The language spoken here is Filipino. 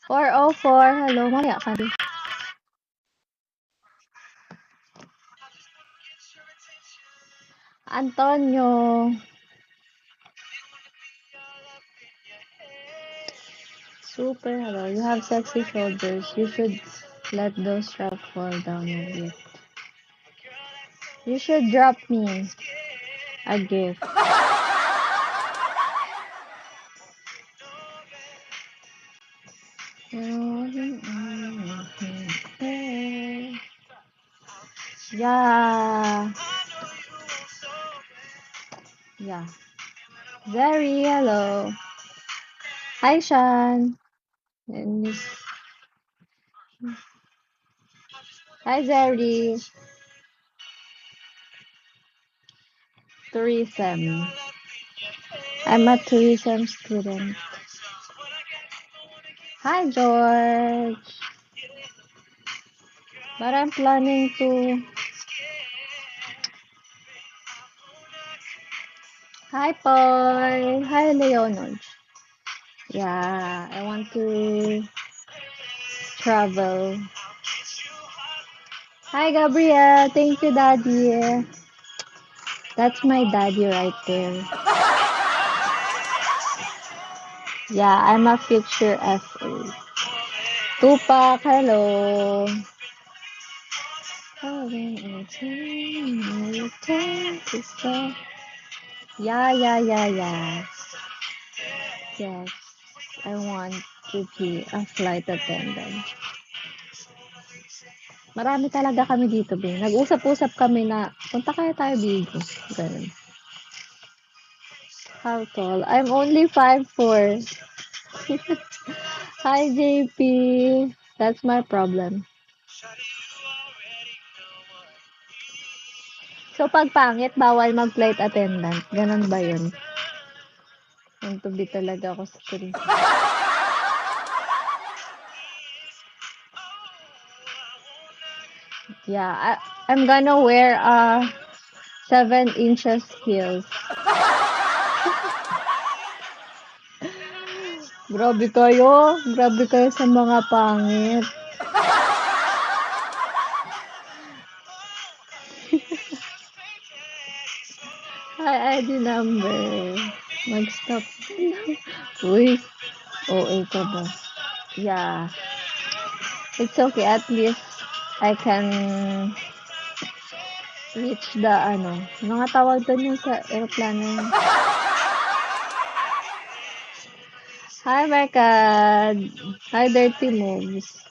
404. Hello, mamaya ka din. Antonio. Super, hello. You have sexy shoulders. You should let those straps fall down a bit. You should drop me a gift. Yeah. Yeah. Very hello. Hi, Sean. And hi, Zeri. Tourism. I'm a tourism student. Hi, George. But I'm planning to. Hi, Paul. Hi, Leonard. Yeah, I want to travel. Hi, Gabriel. Thank you, Daddy. That's my daddy right there. Yeah, I'm a future FA. Tupac, hello. Yeah. Yes, I want to be a flight attendant. Marami talaga kami dito, Bing. Nag-usap-usap kami na, punta kaya tayo Bigo. Ganun. How tall? I'm only 5'4". Hi, JP. That's my problem. So, pag pangit, bawal mag-flight attendant. Ganun ba yun? Want to be talaga ako sa turismo. Yeah, I'm gonna wear 7 inches heels. Grabe kayo. Grabe kayo sa mga pangit. Hi, ID number. Mag-stop. Uy, OA ka ba? Yeah. It's okay. At least I can reach the mga tawag doon yung sa aeroplano. Hi, Mercad. Hi, Dirty Moves.